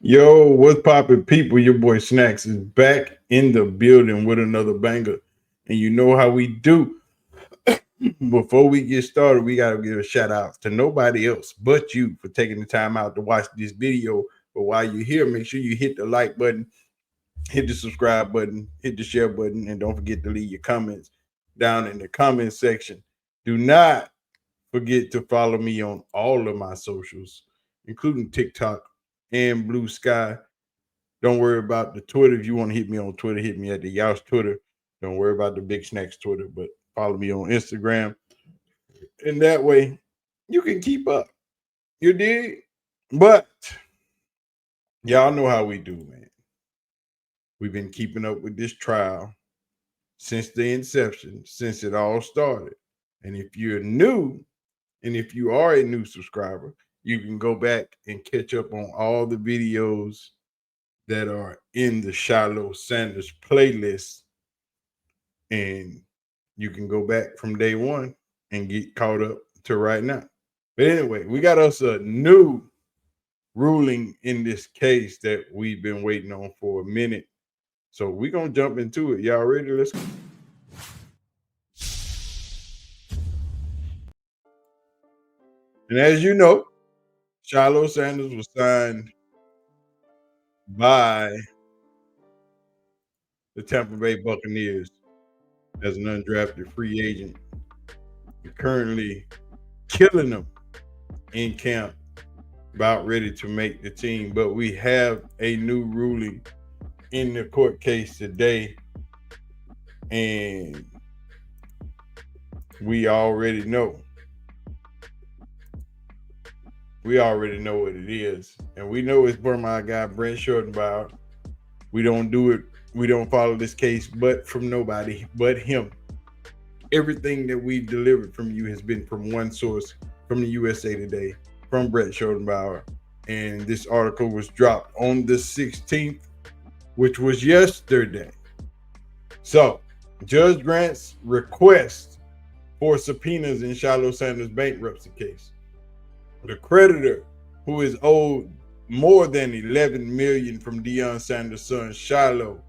Yo, what's poppin', people? Your boy Snacks is back in the building with another banger. And you know how we do. Before we get started, we got to give a shout out to nobody else but you for taking the time out to watch this video. But while you're here, make sure you hit the like button, hit the subscribe button, hit the share button, and don't forget to leave your comments down in the comment section. Do not forget to follow me on all of my socials, including TikTok and Blue Sky. Don't worry about the Twitter. If you want to hit me on Twitter, hit me at the Youse Twitter. Don't worry about the Big Snacks Twitter, but follow me on Instagram. And that way you can keep up. You dig? But y'all know how we do, man. We've been keeping up with this trial since the inception, since it all started. And if you're new, and if you are a new subscriber, you can go back and catch up on all the videos that are in the Shilo Sanders playlist, and you can go back from day one and get caught up to right now. But anyway, we got us a new ruling in this case that we've been waiting on for a minute. So we're gonna jump into it. Y'all ready? Let's go. And as you know, Shilo Sanders was signed by the Tampa Bay Buccaneers as an undrafted free agent. We're currently killing them in camp, about ready to make the team. But we have a new ruling in the court case today, and we already know. We already know what it is, and we know it's for my guy Brent Schortenbauer. We don't do it. We don't follow this case, but from nobody but him. Everything that we've delivered from you has been from one source, from the USA Today, from Brett Schortenbauer. And this article was dropped on the 16th, which was yesterday. So, Judge grants request for subpoenas in Shilo Sanders' bankruptcy case. The creditor, who is owed more than $11 million from Deion Sanders' son Shilo,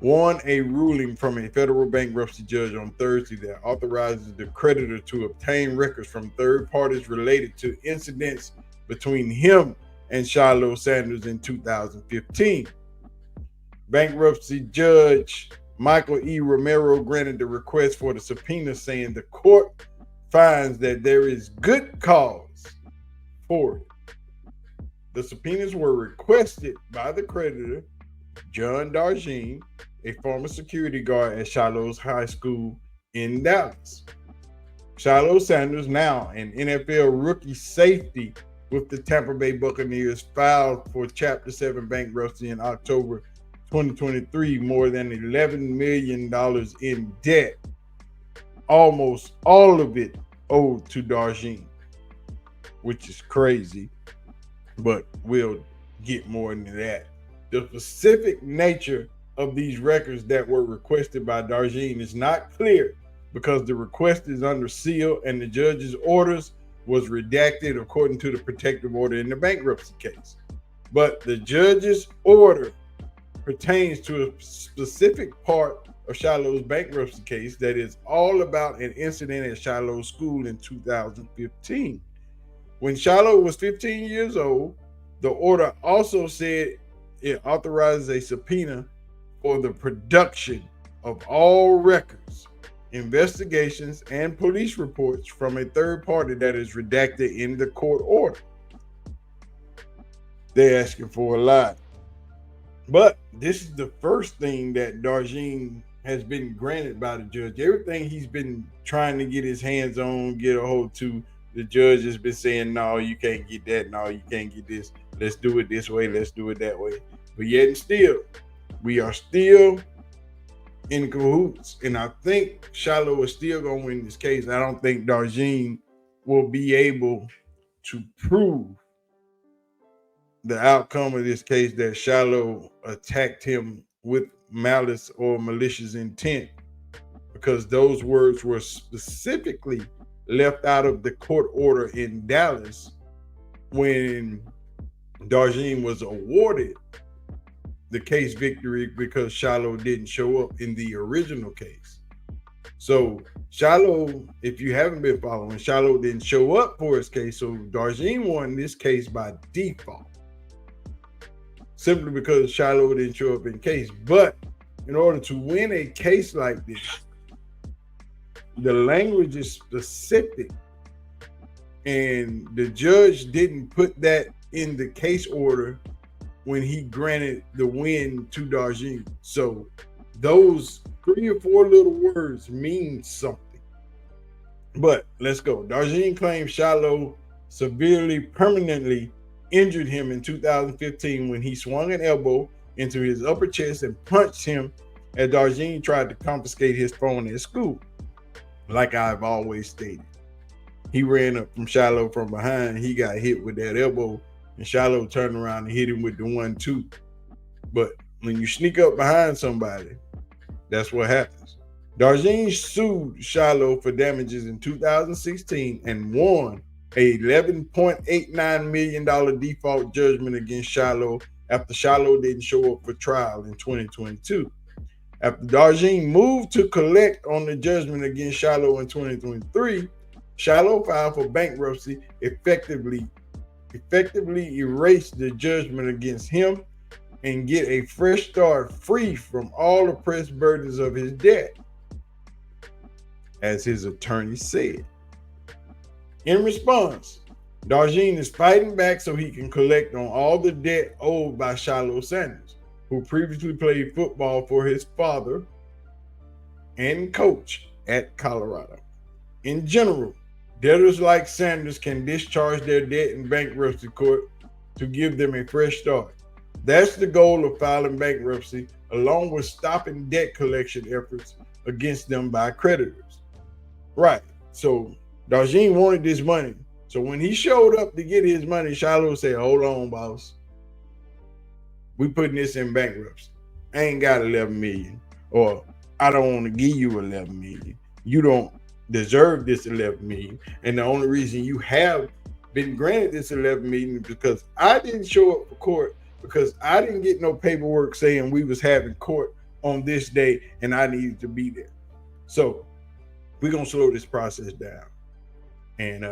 won a ruling from a federal bankruptcy judge on Thursday that authorizes the creditor to obtain records from third parties related to incidents between him and Shilo Sanders in 2015. Bankruptcy judge Michael E. Romero granted the request for the subpoena, saying the court finds that there is good cause for it. The subpoenas were requested by the creditor, John Darjean, a former security guard at Shiloh's High School in Dallas. Shilo Sanders, now an NFL rookie safety with the Tampa Bay Buccaneers, filed for Chapter 7 bankruptcy in October 2023, more than $11 million in debt, almost all of it owed to Darjean, which is crazy, but we'll get more into that. The specific nature of these records that were requested by Darjean is not clear because the request is under seal and the judge's orders was redacted according to the protective order in the bankruptcy case. But the judge's order pertains to a specific part of Shiloh's bankruptcy case that is all about an incident at Shiloh's school in 2015. When Shilo was 15 years old, the order also said it authorizes a subpoena for the production of all records, investigations, and police reports from a third party that is redacted in the court order. They're asking for a lot. But this is the first thing that Darjean has been granted by the judge. Everything he's been trying to get his hands on, get a hold to, the judge has been saying, no, you can't get that. No, you can't get this. Let's do it this way. Let's do it that way. But yet and still, we are still in cahoots. And I think Shilo is still going to win this case. I don't think Darjean will be able to prove the outcome of this case that Shilo attacked him with malice or malicious intent, because those words were specifically left out of the court order in Dallas when Darjean was awarded the case victory because Shilo didn't show up in the original case. So Shilo, if you haven't been following, Shilo didn't show up for his case. So Darjean won this case by default, simply because Shilo didn't show up in case. But in order to win a case like this, the language is specific, and the judge didn't put that in the case order when he granted the win to Darjean. So those 3 or 4 little words mean something. But let's go. Darjean claimed Shilo severely, permanently injured him in 2015 when he swung an elbow into his upper chest and punched him as Darjean tried to confiscate his phone at school. Like I've always stated, he ran up from Shilo from behind. He got hit with that elbow, and Shilo turned around and hit him with the 1-2. But when you sneak up behind somebody, that's what happens. Darjean sued Shilo for damages in 2016 and won a $11.89 million default judgment against Shilo after Shilo didn't show up for trial in 2022. After Darjean moved to collect on the judgment against Shilo in 2023, Shilo filed for bankruptcy, effectively erase the judgment against him and get a fresh start free from all the press burdens of his debt, as his attorney said. In response, Darjean is fighting back so he can collect on all the debt owed by Shilo Sanders, who previously played football for his father and coach at Colorado. In general, debtors like Sanders can discharge their debt in bankruptcy court to give them a fresh start. That's the goal of filing bankruptcy, along with stopping debt collection efforts against them by creditors. Right. So Darjean wanted this money. So when he showed up to get his money, Shilo said, "Hold on, boss. We putting this in bankruptcy. I ain't got 11 million, or I don't want to give you 11 million. You don't deserve this 11 million. And the only reason you have been granted this 11 million is because I didn't show up for court, because I didn't get no paperwork saying we was having court on this day and I needed to be there. So we're going to slow this process down, and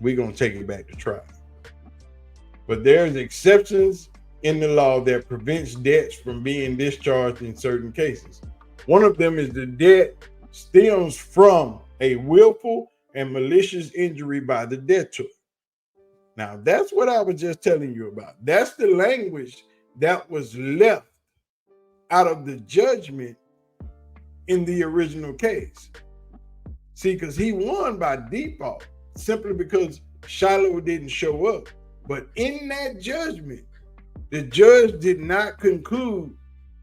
we're going to take it back to trial. But there's exceptions in the law that prevents debts from being discharged in certain cases. One of them is the debt stems from a willful and malicious injury by the debtor. Now, that's what I was just telling you about. That's the language that was left out of the judgment in the original case. See, because he won by default simply because Shilo didn't show up. But in that judgment, the judge did not conclude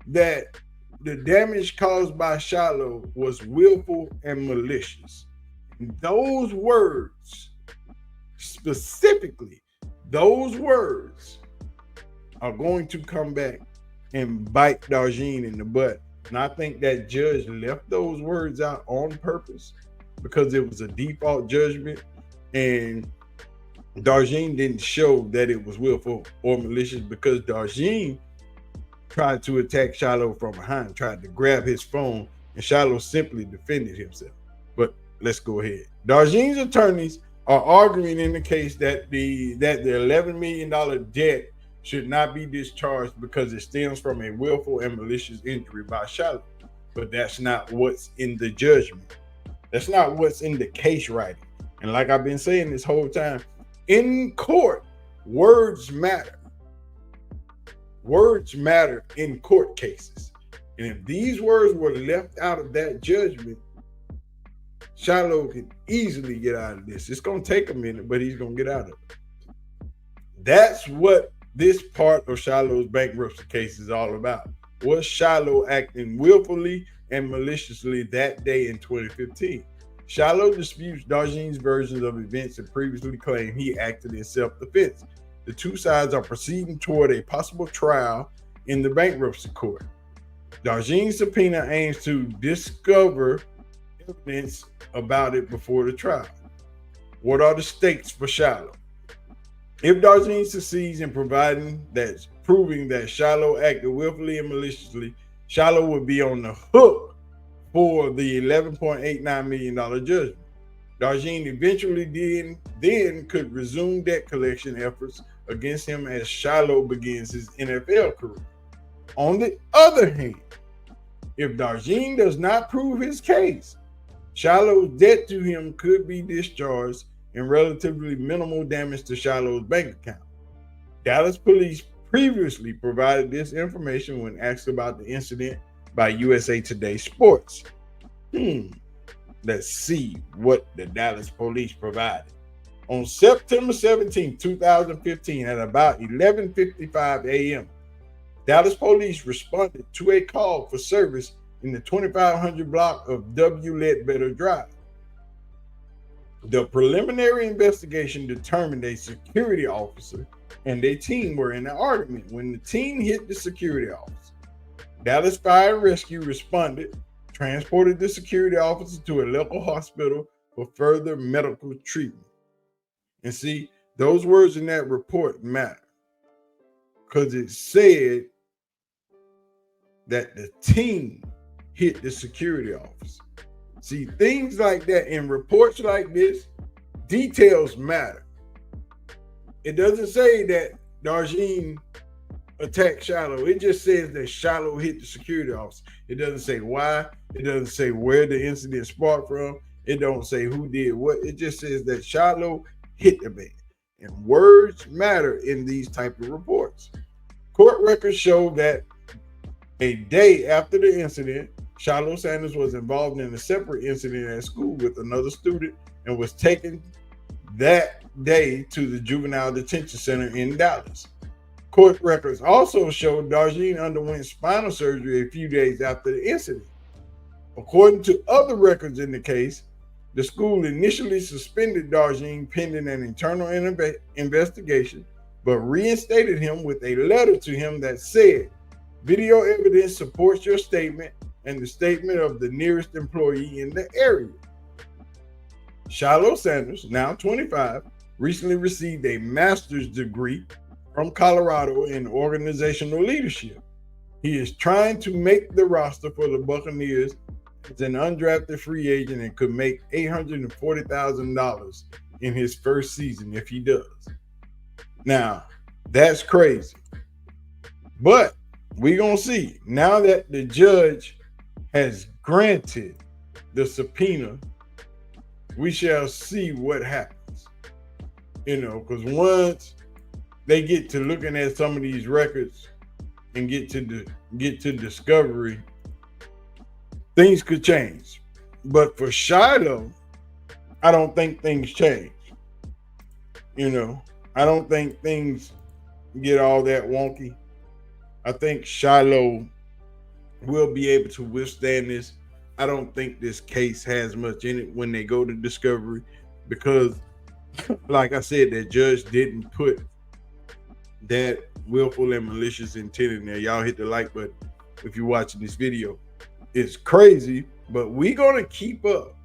that the damage caused by Shilo was willful and malicious. And those words, specifically, those words are going to come back and bite Darjean in the butt. And I think that judge left those words out on purpose because it was a default judgment, and Darjean didn't show that it was willful or malicious, because Darjean tried to attack Shilo from behind, tried to grab his phone, and Shilo simply defended himself. But let's go ahead. Darjean's attorneys are arguing in the case that the $11 million debt should not be discharged because it stems from a willful and malicious injury by Shilo. But that's not what's in the judgment. That's not what's in the case writing. And like I've been saying this whole time, in court, words matter. Words matter in court cases. And if these words were left out of that judgment, Shilo can easily get out of this. It's going to take a minute, but he's going to get out of it. That's what this part of Shilo's bankruptcy case is all about. Was Shilo acting willfully and maliciously that day in 2015? Shilo disputes Darjean's versions of events and previously claimed he acted in self-defense. The two sides are proceeding toward a possible trial in the bankruptcy court. Darjean's subpoena aims to discover evidence about it before the trial. What are the stakes for Shilo? If Darjean succeeds in proving that Shilo acted willfully and maliciously, Shilo would be on the hook for the $11.89 million judgment. Darjean eventually then could resume debt collection efforts against him as Shilo begins his NFL career. On the other hand, if Darjean does not prove his case, Shiloh's debt to him could be discharged and relatively minimal damage to Shiloh's bank account. Dallas police previously provided this information when asked about the incident by USA Today Sports. Let's see what the Dallas police provided. On September 17, 2015, at about 11:55 a.m., Dallas police responded to a call for service in the 2500 block of W. Ledbetter Drive. The preliminary investigation determined a security officer and a team were in an argument when the team hit the security officer. Dallas Fire and Rescue responded, transported the security officer to a local hospital for further medical treatment. And see, those words in that report matter because it said that the team hit the security officer. See, things like that in reports like this, details matter. It doesn't say that Darjean attacked Shilo. It just says that Shilo hit the security officer. It doesn't say why. It doesn't say where the incident sparked from. It don't say who did what. It just says that Shilo hit the man. And words matter in these type of reports. Court records show that a day after the incident, Shilo Sanders was involved in a separate incident at school with another student and was taken that day to the juvenile detention center in Dallas. Court records also show Darjean underwent spinal surgery a few days after the incident. According to other records in the case, the school initially suspended Darjean pending an internal investigation, but reinstated him with a letter to him that said, "Video evidence supports your statement and the statement of the nearest employee in the area." Shilo Sanders, now 25, recently received a master's degree from Colorado in organizational leadership. He is trying to make the roster for the Buccaneers as an undrafted free agent and could make $840,000 in his first season if he does. Now, that's crazy. But we're going to see. Now that the judge has granted the subpoena, we shall see what happens. Because once they get to looking at some of these records and get to discovery, things could change. But for Shilo, I don't think things change. I don't think things get all that wonky. I think Shilo will be able to withstand this. I don't think this case has much in it when they go to discovery because, like I said, that judge didn't put that willful and malicious intent in there. Y'all hit the like button if you're watching this video. It's crazy, but we're going to keep up.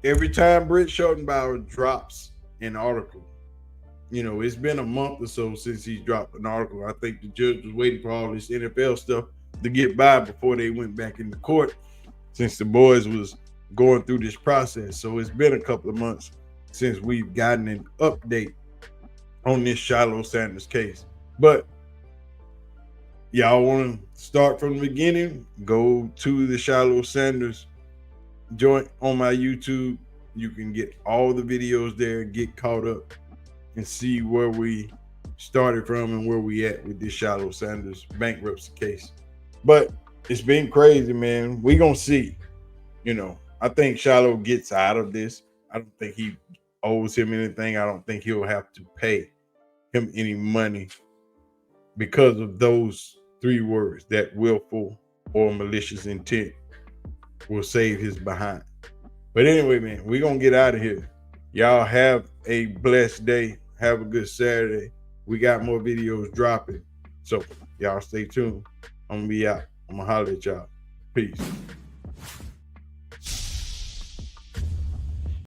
Every time Brett Schottenbauer drops an article, it's been a month or so since he's dropped an article. I think the judge was waiting for all this NFL stuff to get by before they went back into court, since the boys was going through this process. So it's been a couple of months since we've gotten an update on this Shilo Sanders case. But y'all want to start from the beginning, go to the Shilo Sanders joint on my YouTube. You can get all the videos there, get caught up, and see where we started from and where we at with this Shilo Sanders bankruptcy case. But it's been crazy, man. We gonna see. I think Shilo gets out of this. I don't think he owes him anything. I don't think he'll have to pay him any money because of those three words, that willful or malicious intent will save his behind. But anyway, man, we're gonna get out of here. Y'all have a blessed day. Have a good Saturday. We got more videos dropping. So y'all stay tuned. I'm gonna be out. I'm gonna holler at y'all. Peace.